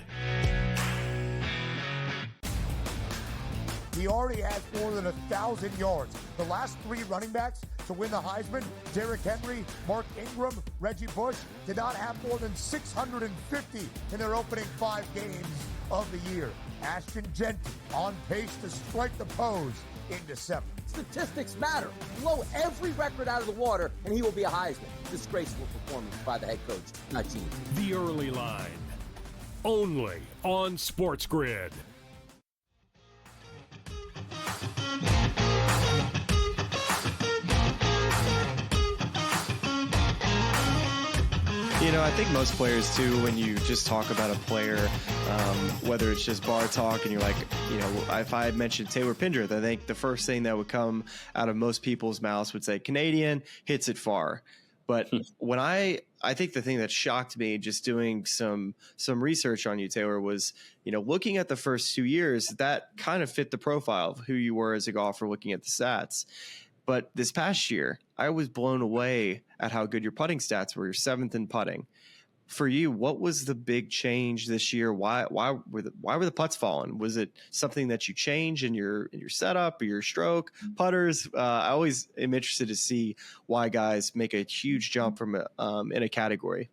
He already has more than 1,000 yards. The last three running backs to win the Heisman, Derrick Henry, Mark Ingram, Reggie Bush, did not have more than 650 in their opening 5 games of the year. Ashton Genty on pace to strike the pose in December. Statistics matter. Blow every record out of the water, and he will be a Heisman. Disgraceful performance by the head coach, not team. The Early Line, only on SportsGrid. You know, I think most players, too, when you just talk about a player, whether it's just bar talk and you're like, you know, if I had mentioned Taylor Pendrith, I think the first thing that would come out of most people's mouths would say, Canadian, hits it far. But when I think the thing that shocked me just doing some research on you, Taylor, was, you know, looking at the first 2 years, that kind of fit the profile of who you were as a golfer looking at the stats. But this past year, I was blown away at how good your putting stats were. You're 7th in putting. For you, what was the big change this year? Why were the putts falling? Was it something that you changed in your setup or your stroke, putters? I always am interested to see why guys make a huge jump from in a category.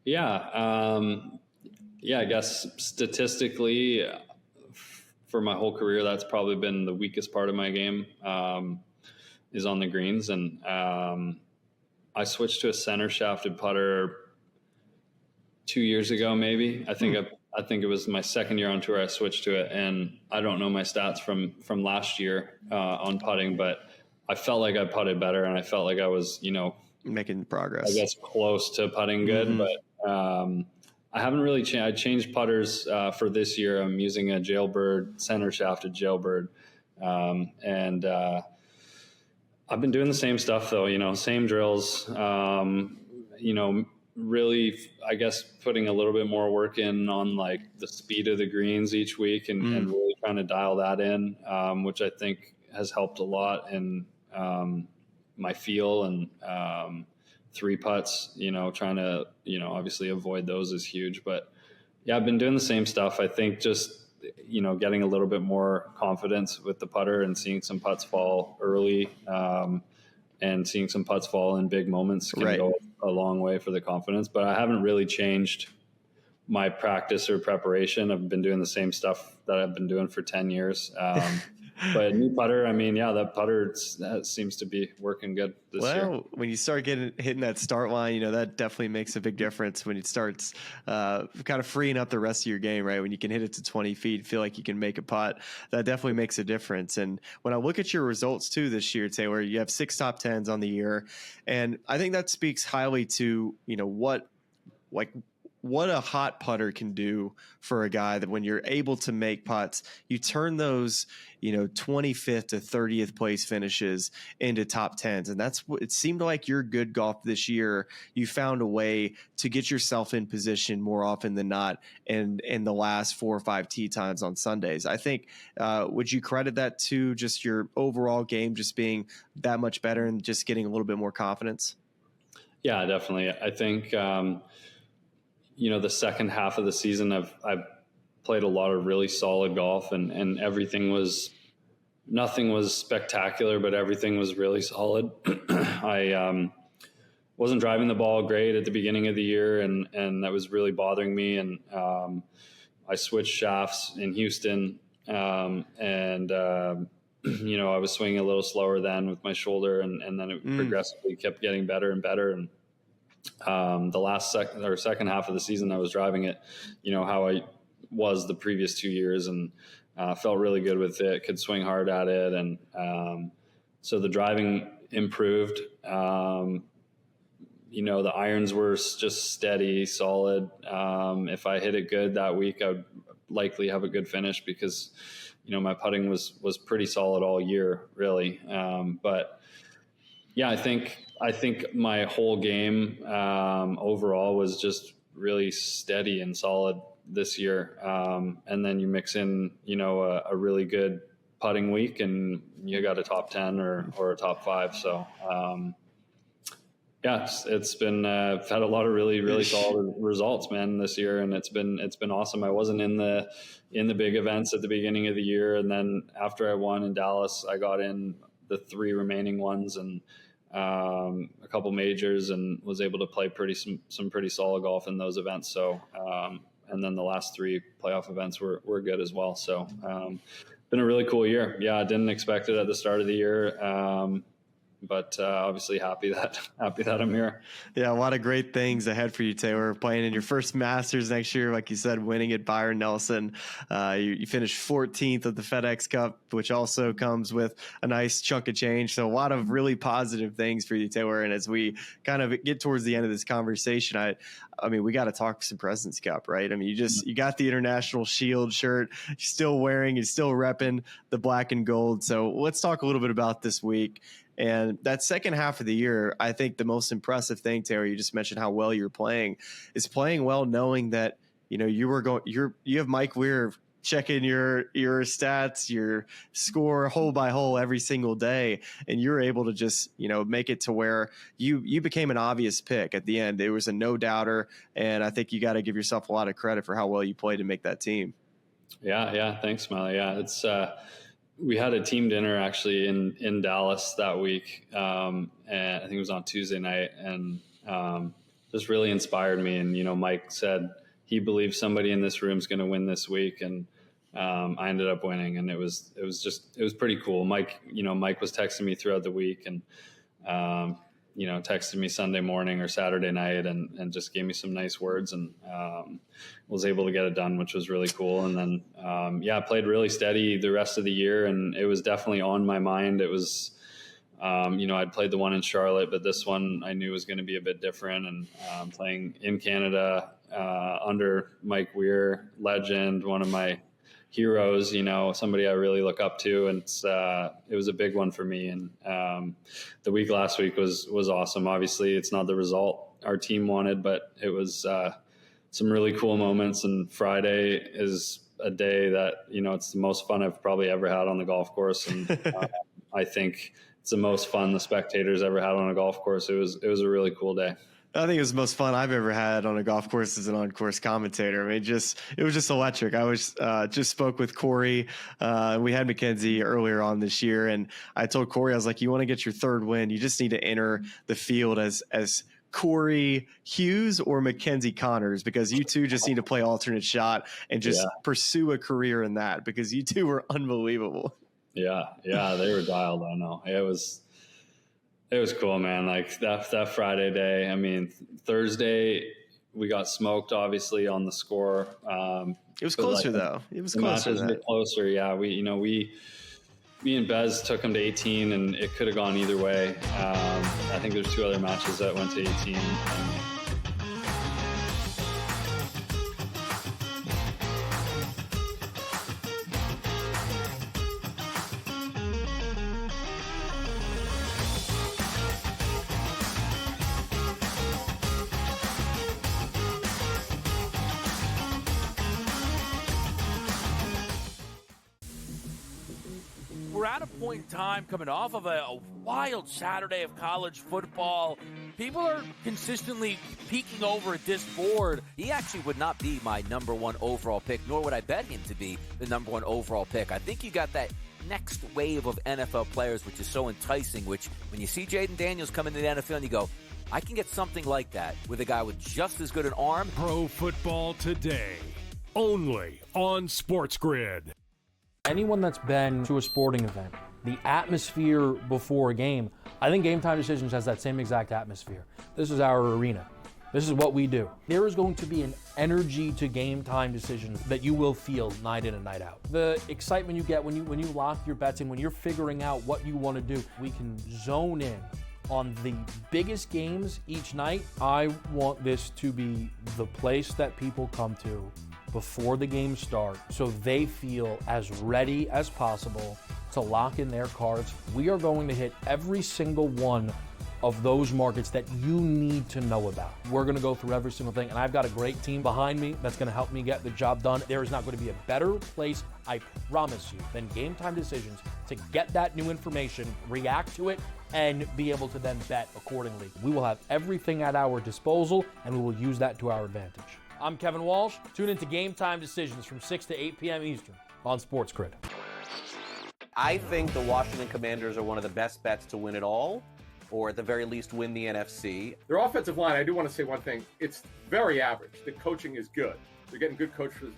Yeah, I guess statistically, for my whole career, that's probably been the weakest part of my game. Is on the greens, and I switched to a center shafted putter 2 years ago, maybe. I think it was my second year on tour I switched to it, and I don't know my stats from last year on putting, but I felt like I putted better, and I felt like I was, you know, making progress. I guess close to putting good, but I haven't really changed. I changed putters for this year. I'm using a Jailbird, center shafted Jailbird, and I've been doing the same stuff though, you know, same drills, you know, really, I guess, putting a little bit more work in on like the speed of the greens each week and really trying to dial that in, which I think has helped a lot in my feel and 3 putts, you know, trying to, you know, obviously avoid those is huge, but yeah, I've been doing the same stuff. I think just, you know, getting a little bit more confidence with the putter and seeing some putts fall early and seeing some putts fall in big moments can go a long way for the confidence. But I haven't really changed my practice or preparation. I've been doing the same stuff that I've been doing for 10 years. But new putter, I mean, yeah, that putter seems to be working good this year. Well, when you start hitting that start line, you know, that definitely makes a big difference when it starts kind of freeing up the rest of your game, right? When you can hit it to 20 feet, feel like you can make a putt, that definitely makes a difference. And when I look at your results too this year, Taylor, you have 6 top 10s on the year. And I think that speaks highly to, you know, what what a hot putter can do for a guy, that when you're able to make putts, you turn those, 25th to 30th place finishes into top 10s. And that's what it seemed like. Your good golf this year, you found a way to get yourself in position more often than not in the last 4 or 5 tee times on Sundays. I think, would you credit that to just your overall game just being that much better and just getting a little bit more confidence? Yeah, definitely. I think, the second half of the season, I've played a lot of really solid golf, and nothing was spectacular, but everything was really solid. I wasn't driving the ball great at the beginning of the year, and that was really bothering me. And I switched shafts in Houston, and I was swinging a little slower then with my shoulder, and then it progressively kept getting better and better. And the second half of the season, I was driving it, how I was the previous 2 years, and felt really good with it, could swing hard at it. And so the driving improved. The irons were just steady, solid. If I hit it good that week, I would likely have a good finish because, my putting was pretty solid all year, really. But yeah, I think my whole game overall was just really steady and solid this year. And then you mix in, a really good putting week, and you got a top 10 or a top 5. So, it's been, I've had a lot of really, really solid results, man, this year. And it's been awesome. I wasn't in the big events at the beginning of the year. And then after I won in Dallas, I got in the 3 remaining ones and a couple majors, and was able to play some pretty solid golf in those events. So, and then the last 3 playoff events were good as well. So, been a really cool year. Yeah, I didn't expect it at the start of the year. But obviously happy that I'm here. Yeah, a lot of great things ahead for you, Taylor. Playing in your first Masters next year, like you said, winning at Byron Nelson. You finished 14th at the FedEx Cup, which also comes with a nice chunk of change. So a lot of really positive things for you, Taylor. And as we kind of get towards the end of this conversation, I mean, we got to talk some President's Cup, right? I mean, you got the International Shield shirt, you're still repping the black and gold. So let's talk a little bit about this week. And that second half of the year, I think the most impressive thing, Taylor, you just mentioned how well you're playing, is playing well knowing that, you have Mike Weir checking your stats, your score hole by hole every single day, and you're able to just, make it to where you became an obvious pick at the end. It was a no-doubter, and I think you got to give yourself a lot of credit for how well you played to make that team. Yeah. Thanks, Smylie. Yeah, it's we had a team dinner actually in Dallas that week. And I think it was on Tuesday night, and just really inspired me. And, Mike said he believes somebody in this room is going to win this week. And I ended up winning, and it was pretty cool. Mike was texting me throughout the week, and, texted me Sunday morning or Saturday night and just gave me some nice words, and was able to get it done, which was really cool. And then, I played really steady the rest of the year, and it was definitely on my mind. It was, I'd played the one in Charlotte, but this one I knew was going to be a bit different. And playing in Canada under Mike Weir, legend, one of my heroes, somebody I really look up to, and it was a big one for me. And the week last week was awesome. Obviously, it's not the result our team wanted, but it was some really cool moments. And Friday is a day that it's the most fun I've probably ever had on the golf course, and I think it's the most fun the spectators ever had on a golf course. It was a really cool day. I think it was the most fun I've ever had on a golf course as an on-course commentator. I mean, it was just electric. I was just spoke with Corey. We had Mackenzie earlier on this year, and I told Corey, I was like, you want to get your 3rd win, you just need to enter the field as Corey Hughes or Mackenzie Conners, because you two just need to play alternate shot and just pursue a career in that, because you two were unbelievable. Yeah, they were dialed. I know. It was cool, man. Like that Friday day. I mean, Thursday we got smoked, obviously, on the score. It was closer, though. It was closer. A bit closer. Yeah, me and Bez took them to 18, and it could have gone either way. I think there's 2 other matches that went to 18. we're at a point in time coming off of a wild Saturday of college football. People are consistently peeking over at this board. He actually would not be my number one overall pick, nor would I bet him to be the number one overall pick. I think you got that next wave of NFL players, which is so enticing, which when you see Jaden Daniels come into the NFL and you go, I can get something like that with a guy with just as good an arm. Pro Football Today, only on SportsGrid. Anyone that's been to a sporting event, the atmosphere before a game, I think Game Time Decisions has that same exact atmosphere. This is our arena. This is what we do. There is going to be an energy to Game Time Decisions that you will feel night in and night out. The excitement you get when you lock your bets in, when you're figuring out what you want to do, we can zone in on the biggest games each night. I want this to be the place that people come to before the games start so they feel as ready as possible to lock in their cards. We are going to hit every single one of those markets that you need to know about. We're going to go through every single thing, and I've got a great team behind me that's going to help me get the job done. There is not going to be a better place, I promise you, than Game Time Decisions to get that new information, react to it, and be able to then bet accordingly. We will have everything at our disposal, and we will use that to our advantage. I'm Kevin Walsh. Tune into Game Time Decisions from 6 to 8 p.m. Eastern on SportsGrid. I think the Washington Commanders are one of the best bets to win it all, or at the very least win the NFC. Their offensive line, I do want to say one thing. It's very average. The coaching is good. They're getting good coaching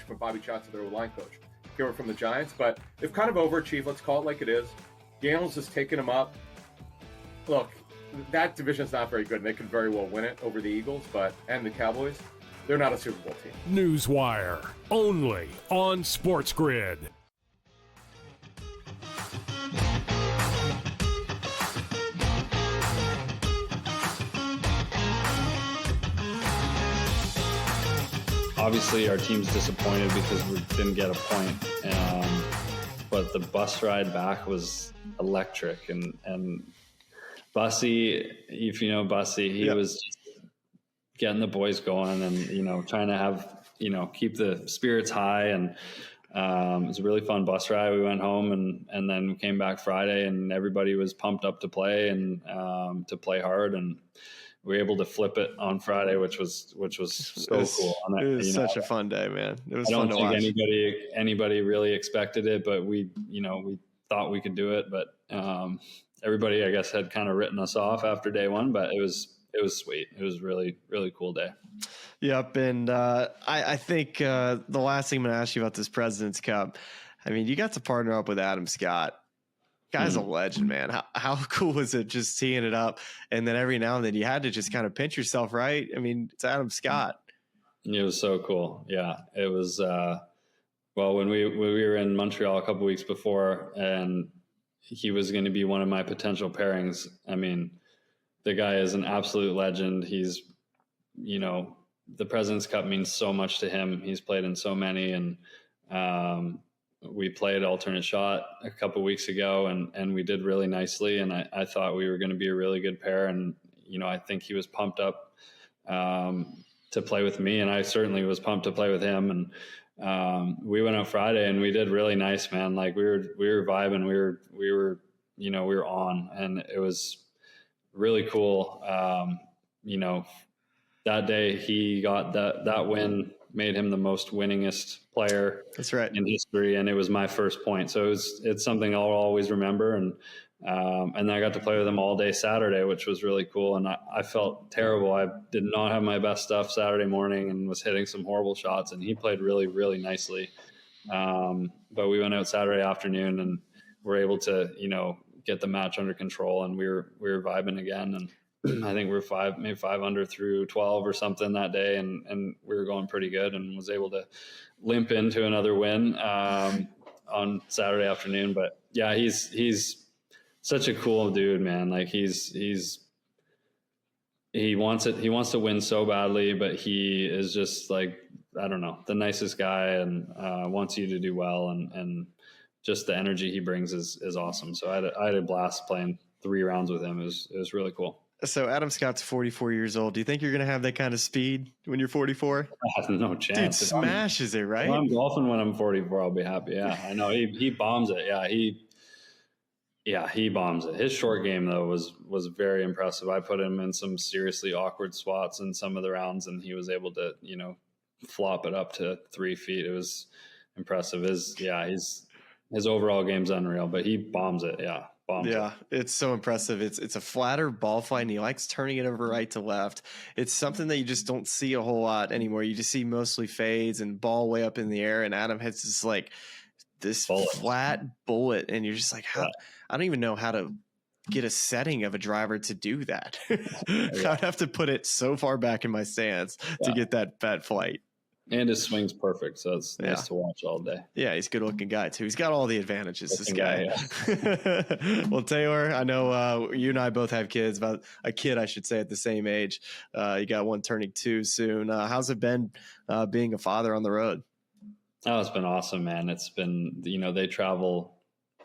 from Bobby Johnson, their line coach, here from the Giants. But they've kind of overachieved. Let's call it like it is. Daniels has taken them up. Look, that division's not very good, and they could very well win it over the Eagles, and the Cowboys. They're not a Super Bowl team. Newswire, only on SportsGrid. Obviously, our team's disappointed because we didn't get a point. But the bus ride back was electric. And Bussy, if you know Bussy, he was just getting the boys going and, trying to have, keep the spirits high. And it was a really fun bus ride. We went home and then came back Friday, and everybody was pumped up to play and to play hard. And we were able to flip it on Friday, which was so cool. It was such a fun day, man. It was fun to watch. I don't think anybody really expected it, but we thought we could do it. But everybody, I guess, had kind of written us off after day one, but it was sweet. It was really, really cool day. Yep. And I think the last thing I'm going to ask you about this President's Cup, I mean, you got to partner up with Adam Scott. Guy's a legend, man. How cool was it just teeing it up? And then every now and then you had to just kind of pinch yourself, right? I mean, it's Adam Scott. It was so cool. Yeah. It was, when we were in Montreal a couple weeks before, and he was going to be one of my potential pairings. I mean, the guy is an absolute legend. He's, the President's Cup means so much to him. He's played in so many, and, we played alternate shot a couple weeks ago and we did really nicely. And I thought we were going to be a really good pair. And, I think he was pumped up to play with me, and I certainly was pumped to play with him. And we went out Friday and we did really nice, man. Like we were vibing, we were on, and it was really cool. That day he got that win, made him the most winningest player in history, and it was my first point. So it's something I'll always remember. And then I got to play with him all day Saturday, which was really cool. And I felt terrible. I did not have my best stuff Saturday morning and was hitting some horrible shots, and he played really, really nicely. But we went out Saturday afternoon and were able to, get the match under control, and we were vibing again. And I think we were maybe 5 under through 12 or something that day. And we were going pretty good, and was able to limp into another win on Saturday afternoon. But yeah, he's such a cool dude, man. Like he wants to win so badly, but he is just like, I don't know, the nicest guy, and wants you to do well. And just the energy he brings is awesome. So I had a blast playing 3 rounds with him. It was really cool. So Adam Scott's 44 years old. Do you think you're going to have that kind of speed when you're 44? I have no chance. Dude smashes it, right? If I'm golfing when I'm 44, I'll be happy. Yeah, I know. He bombs it. Yeah, Yeah, he bombs it. His short game, though, was very impressive. I put him in some seriously awkward spots in some of the rounds, and he was able to, flop it up to 3 feet. It was impressive. His overall game's unreal, but he bombs it. Yeah. It's so impressive. It's a flatter ball flight, and he likes turning it over right to left. It's something that you just don't see a whole lot anymore. You just see mostly fades and ball way up in the air, and Adam hits this flat bullet, and you're just like, how? Yeah. I don't even know how to get a setting of a driver to do that. I'd have to put it so far back in my stance to get that flight. And his swing's perfect, so it's nice to watch all day. Yeah, he's a good-looking guy, too. He's got all the advantages, this guy. Well, Taylor, I know you and I both have kids, about a kid, I should say, at the same age. You got one turning 2 soon. How's it been being a father on the road? Oh, it's been awesome, man. It's been, they travel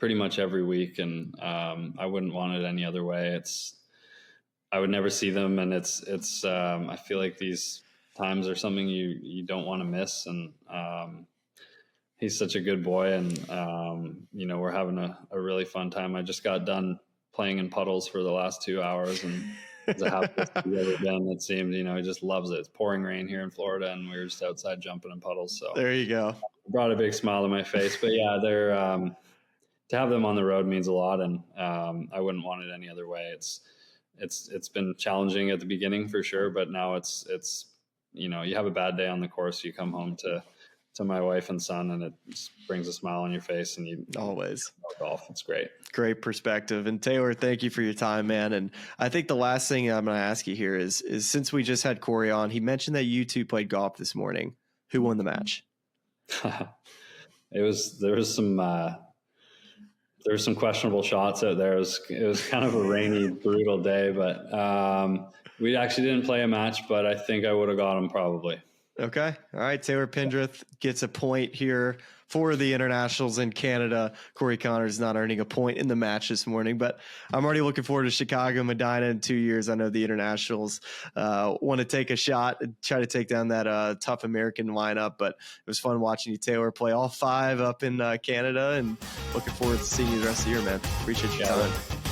pretty much every week, and I wouldn't want it any other way. I would never see them, and it's I feel like these times are something you don't want to miss. And he's such a good boy, and we're having a really fun time. I just got done playing in puddles for the last 2 hours, and it's the happiest he's ever been. It seems, he just loves it. It's pouring rain here in Florida, and we were just outside jumping in puddles. So there you go. Brought a big smile to my face. But yeah, they're to have them on the road means a lot, and I wouldn't want it any other way. It's been challenging at the beginning for sure, but now it's you have a bad day on the course, you come home to my wife and son, and it just brings a smile on your face, and you always golf. It's great. Great perspective. And Taylor, thank you for your time, man. And I think the last thing I'm going to ask you here is since we just had Corey on, he mentioned that you two played golf this morning. Who won the match? There was some questionable shots out there. It was kind of a rainy, brutal day, but we actually didn't play a match, but I think I would have got him probably. Okay. All right. Taylor Pendrith gets a point here for the internationals in Canada. Corey Conners not earning a point in the match this morning, but I'm already looking forward to Chicago, Medina in 2 years. I know the internationals want to take a shot and try to take down that tough American lineup, but it was fun watching you, Taylor, play all 5 up in Canada, and looking forward to seeing you the rest of the year, man. Appreciate your time.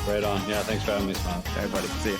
Right on. Yeah. Thanks for having me, Smile. All right, buddy. See you.